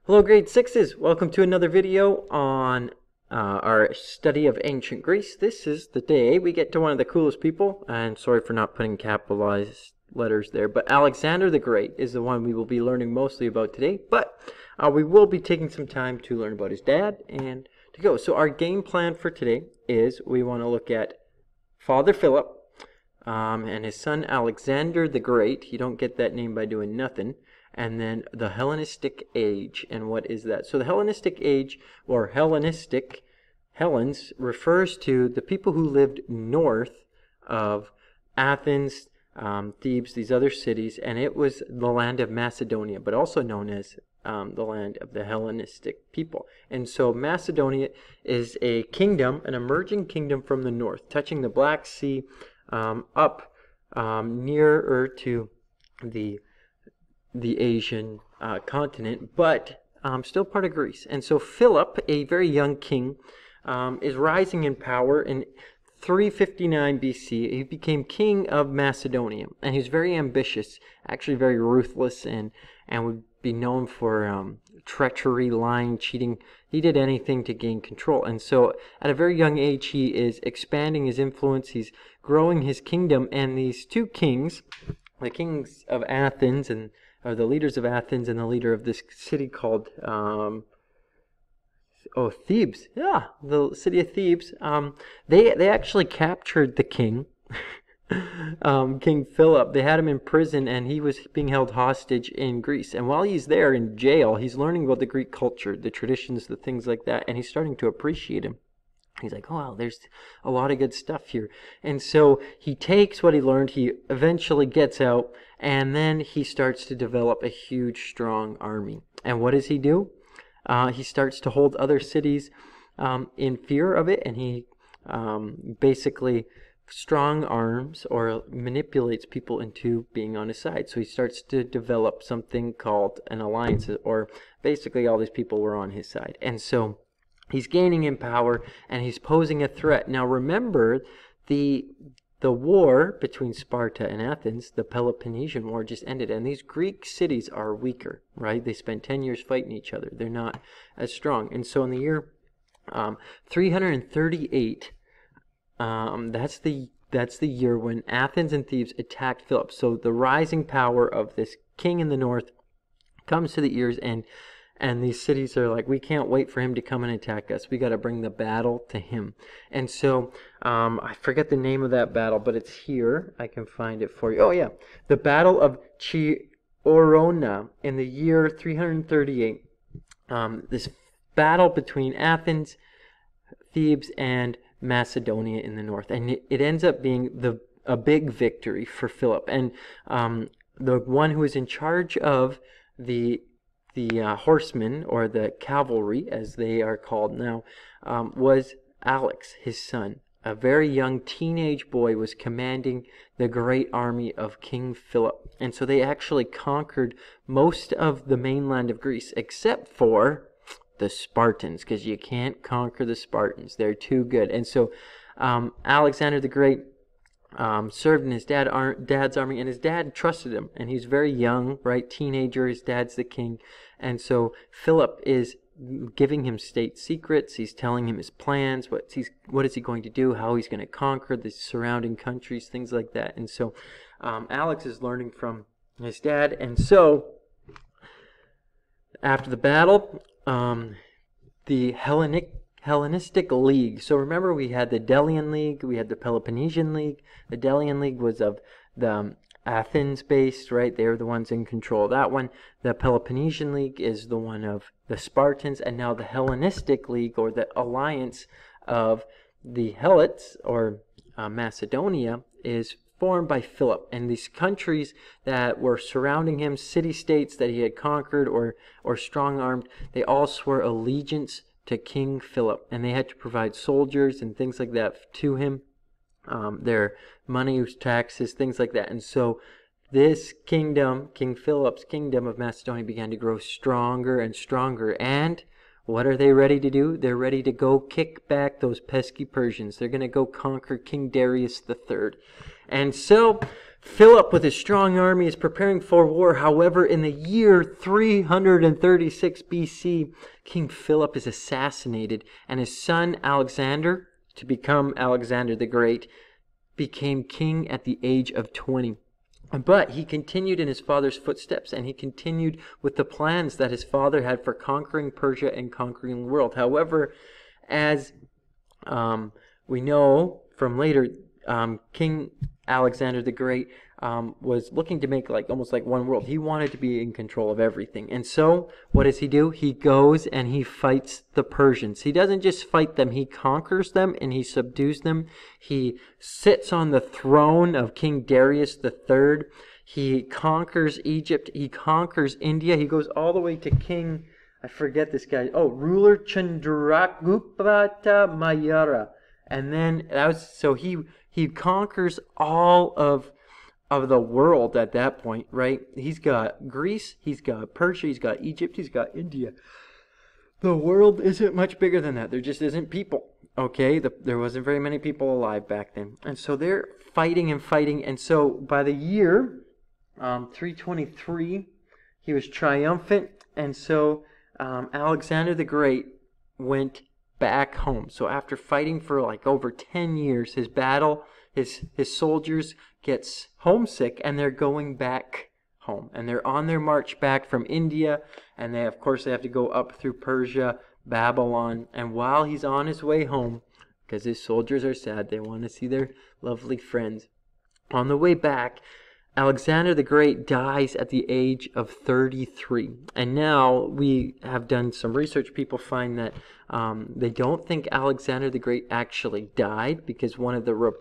Hello grade 6s, welcome to another video on our study of ancient Greece. This is the day we get to one of the coolest people, and sorry for not putting capitalized letters there, but Alexander the Great is the one we will be learning mostly about today, but we will be taking some time to learn about his dad and to go. So our game plan for today is we want to look at Father Philip and his son Alexander the Great. You don't get that name by doing nothing. And then the Hellenistic Age. And what is that? So the Hellenistic Age, or Hellenistic, Hellenes, refers to the people who lived north of Athens, Thebes, these other cities, and it was the land of Macedonia, but also known as the land of the Hellenistic people. And so Macedonia is a kingdom, an emerging kingdom from the north, touching the Black Sea up nearer to the Asian continent, but still part of Greece. And so Philip, a very young king, is rising in power. In 359 BC, he became king of Macedonia, and he was very ambitious, actually very ruthless, and would be known for treachery, lying, cheating. He did anything to gain control. And so at a very young age, he is expanding his influence, he's growing his kingdom, and these two kings, the kings of Athens or the leaders of Athens and the leader of this city called Thebes. Yeah, the city of Thebes. They actually captured the king, King Philip. They had him in prison, and he was being held hostage in Greece. And while he's there in jail, he's learning about the Greek culture, the traditions, the things like that, and he's starting to appreciate him. He's like, oh, wow, there's a lot of good stuff here. And so he takes what he learned, he eventually gets out, and then he starts to develop a huge, strong army. And what does he do? He starts to hold other cities in fear of it, and he basically strong arms or manipulates people into being on his side. So he starts to develop something called an alliance, or basically all these people were on his side. And so he's gaining in power, and he's posing a threat. Now remember, the war between Sparta and Athens, the Peloponnesian War, just ended, and these Greek cities are weaker, right? They spent 10 years fighting each other. They're not as strong. And so in the year 338, that's the year when Athens and Thebes attacked Philip. So the rising power of this king in the north comes to the ears, and these cities are like, we can't wait for him to come and attack us. We got to bring the battle to him. And so I forget the name of that battle, but it's here. I can find it for you. Oh, yeah. The Battle of Chiorona in the year 338. This battle between Athens, Thebes, and Macedonia in the north. And it ends up being a big victory for Philip. And the one who was in charge of the horsemen, or the cavalry as they are called now, was Alex, his son. A very young teenage boy was commanding the great army of King Philip. And so they actually conquered most of the mainland of Greece, except for the Spartans, because you can't conquer the Spartans. They're too good. And so Alexander the Great served in his dad's army, and his dad trusted him, and he's very young, right, teenager. His dad's the king, and so Philip is giving him state secrets. He's telling him his plans, what is he going to do, how he's going to conquer the surrounding countries, things like that. And so Alex is learning from his dad. And so after the battle, the Hellenistic League. So remember, we had the Delian League, we had the Peloponnesian League. The Delian League was of the Athens-based, right? They were the ones in control of that one. The Peloponnesian League is the one of the Spartans, and now the Hellenistic League, or the alliance of the Helots, or Macedonia, is formed by Philip. And these countries that were surrounding him, city-states that he had conquered or strong-armed, they all swore allegiance to King Philip, and they had to provide soldiers and things like that to him, their money, taxes, things like that. And so this kingdom, King Philip's kingdom of Macedonia, began to grow stronger and stronger. And what are they ready to do? They're ready to go kick back those pesky Persians. They're going to go conquer King Darius III. And so Philip, with his strong army, is preparing for war. However, in the year 336 BC, King Philip is assassinated, and his son Alexander, to become Alexander the Great, became king at the age of 20. But he continued in his father's footsteps, and he continued with the plans that his father had for conquering Persia and conquering the world. However, as we know from later, King Alexander the Great was looking to make almost like one world. He wanted to be in control of everything. And so, what does he do? He goes and he fights the Persians. He doesn't just fight them, he conquers them and he subdues them. He sits on the throne of King Darius III. He conquers Egypt. He conquers India. He goes all the way to King, I forget this guy. Oh, ruler Chandragupta Mayura. And then he conquers all of the world at that point, right? He's got Greece, he's got Persia, he's got Egypt, he's got India. The world isn't much bigger than that. There just isn't people, okay? There wasn't very many people alive back then. And so they're fighting and fighting. And so by the year 323, he was triumphant. And so Alexander the Great went back home. So after fighting for over 10 years, his soldiers gets homesick and they're going back home. And they're on their march back from India, and they have to go up through Persia, Babylon. And while he's on his way home, because his soldiers are sad, they want to see their lovely friends, on the way back, Alexander the Great dies at the age of 33. And now we have done some research. People find that they don't think Alexander the Great actually died, because one of the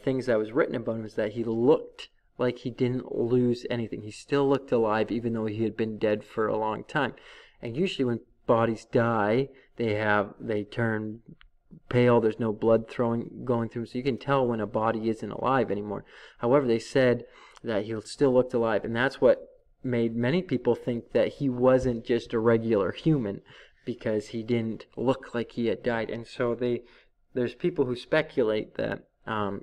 things that was written about him is that he looked like he didn't lose anything. He still looked alive even though he had been dead for a long time. And usually when bodies die, they turn pale, there's no blood going through them, so you can tell when a body isn't alive anymore. However, they said that he still looked alive, and that's what made many people think that he wasn't just a regular human, because he didn't look like he had died. And so there's people who speculate that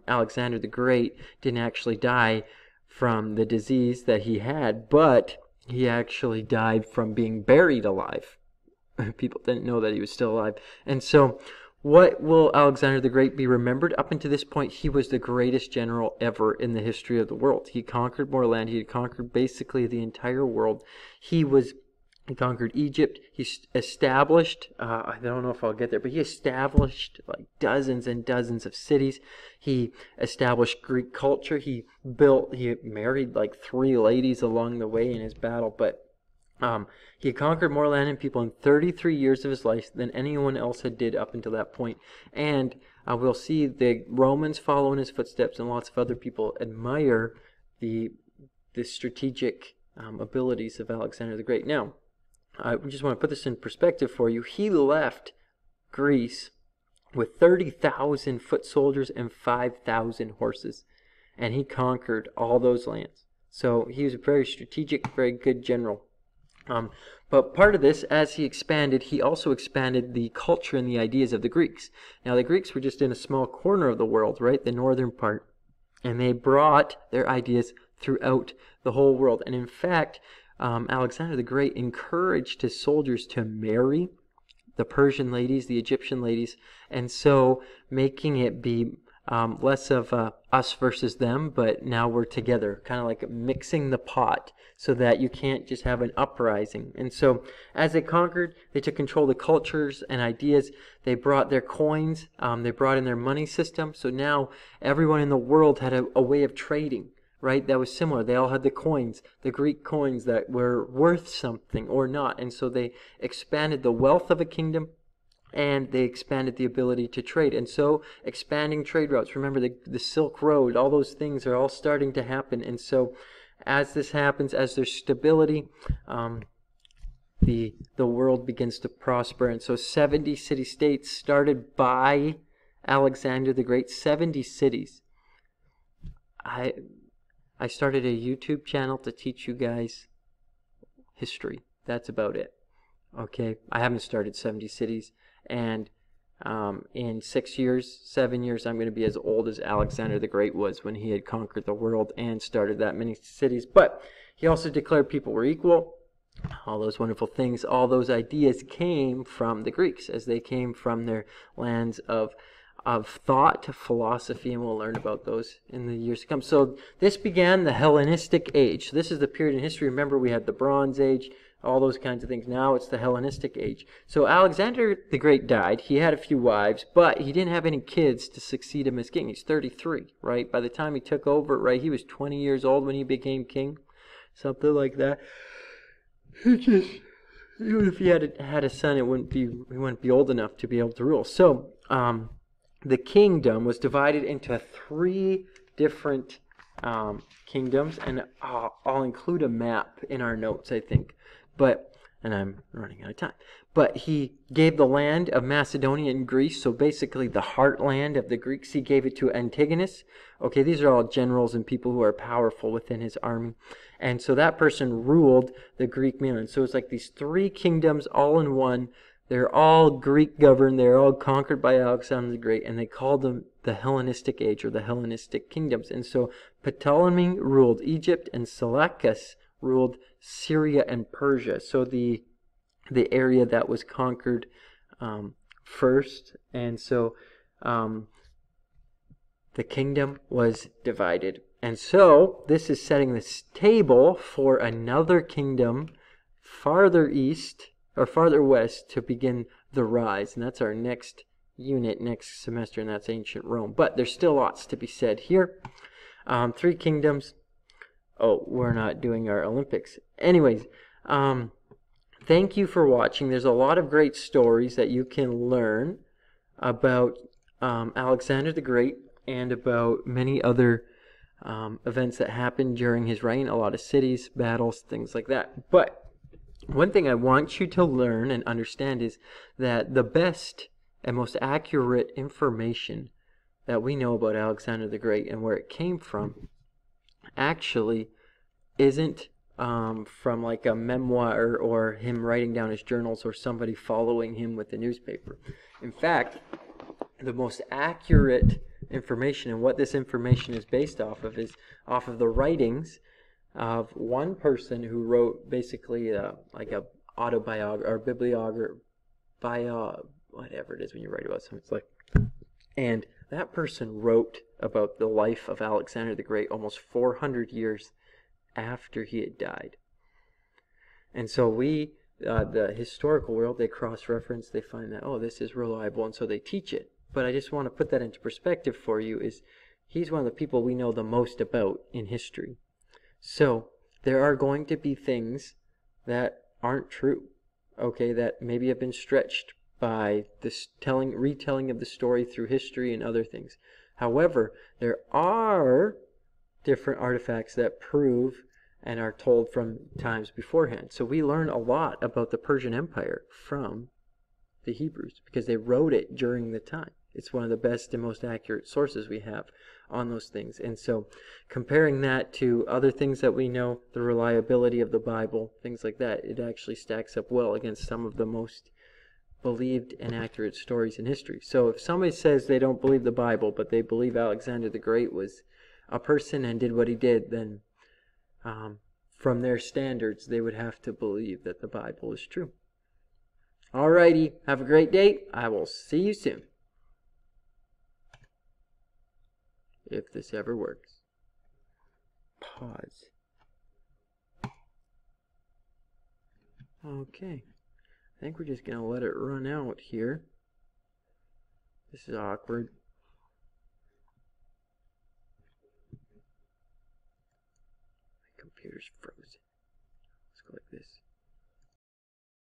Alexander the Great didn't actually die from the disease that he had, but he actually died from being buried alive. People didn't know that he was still alive. And so what will Alexander the Great be remembered? Up until this point, he was the greatest general ever in the history of the world. He conquered more land. He had conquered basically the entire world. He conquered Egypt. He established, I don't know if I'll get there, but he established dozens and dozens of cities. He established Greek culture. He married 3 ladies along the way in his battle, but he conquered more land and people in 33 years of his life than anyone else had did up until that point. And we'll see the Romans follow in his footsteps, and lots of other people admire the strategic abilities of Alexander the Great. Now, I just want to put this in perspective for you. He left Greece with 30,000 foot soldiers and 5,000 horses, and he conquered all those lands. So he was a very strategic, very good general. But part of this, as he expanded, he also expanded the culture and the ideas of the Greeks. Now, the Greeks were just in a small corner of the world, right, the northern part, and they brought their ideas throughout the whole world. And in fact, Alexander the Great encouraged his soldiers to marry the Persian ladies, the Egyptian ladies, and so making it be less of us versus them, but now we're together, kind of like mixing the pot, so that you can't just have an uprising. And so as they conquered, they took control of the cultures and ideas. They brought their coins, they brought in their money system, so now everyone in the world had a way of trading, right? That was similar. They all had the coins, the Greek coins that were worth something or not. And so they expanded the wealth of a kingdom, and they expanded the ability to trade. And so expanding trade routes, remember the Silk Road, all those things are all starting to happen. And so as this happens, as there's stability, the world begins to prosper. And so 70 city-states started by Alexander the Great, 70 cities. I started a YouTube channel to teach you guys history. That's about it. Okay, I haven't started 70 cities, and In 6 years, 7 years, I'm going to be as old as Alexander the Great was when he had conquered the world and started that many cities. But he also declared people were equal. All those wonderful things, all those ideas came from the Greeks, as they came from their lands of thought, philosophy, and we'll learn about those in the years to come. So this began the Hellenistic Age. This is the period in history. Remember, we had the Bronze Age, all those kinds of things. Now it's the Hellenistic Age. So Alexander the Great died. He had a few wives, but he didn't have any kids to succeed him as king. He's 33, right? By the time he took over, right, he was 20 years old when he became king, something like that. It just, even if he had a son, he wouldn't be old enough to be able to rule. So the kingdom was divided into 3 different kingdoms, and I'll include a map in our notes, I think. And I'm running out of time. But he gave the land of Macedonia and Greece, so basically the heartland of the Greeks, he gave it to Antigonus. Okay, these are all generals and people who are powerful within his army. And so that person ruled the Greek mainland. So it's like these 3 kingdoms all in one. They're all Greek governed. They're all conquered by Alexander the Great, and they called them the Hellenistic Age or the Hellenistic kingdoms. And so Ptolemy ruled Egypt, and Seleucus ruled Syria and Persia. So the area that was conquered first, and so the kingdom was divided. And so this is setting the table for another kingdom farther east or farther west to begin the rise. And that's our next unit next semester, and that's ancient Rome. But there's still lots to be said here. 3 kingdoms. Oh, we're not doing our Olympics. Anyways, thank you for watching. There's a lot of great stories that you can learn about Alexander the Great and about many other events that happened during his reign, a lot of cities, battles, things like that. But one thing I want you to learn and understand is that the best and most accurate information that we know about Alexander the Great and where it came from actually isn't from like a memoir or him writing down his journals or somebody following him with the newspaper. In fact, the most accurate information, and what this information is based off of, is off of the writings of one person who wrote basically like a autobiography or bibliography, whatever it is when you write about something. It's like, and that person wrote about the life of Alexander the Great almost 400 years after he had died. And so the historical world, they cross-reference, they find that, oh, this is reliable, and so they teach it. But I just want to put that into perspective for you, is he's one of the people we know the most about in history. So there are going to be things that aren't true, okay, that maybe have been stretched by this retelling of the story through history and other things. However, there are different artifacts that prove and are told from times beforehand. So we learn a lot about the Persian Empire from the Hebrews because they wrote it during the time. It's one of the best and most accurate sources we have on those things. And so comparing that to other things that we know, the reliability of the Bible, things like that, it actually stacks up well against some of the most believed and accurate stories in history. So if somebody says they don't believe the Bible, but they believe Alexander the Great was a person and did what he did, then from their standards, they would have to believe that the Bible is true. Alrighty, have a great day. I will see you soon. If this ever works. Pause. Okay. I think we're just going to let it run out here. This is awkward. My computer's frozen. Let's go like this.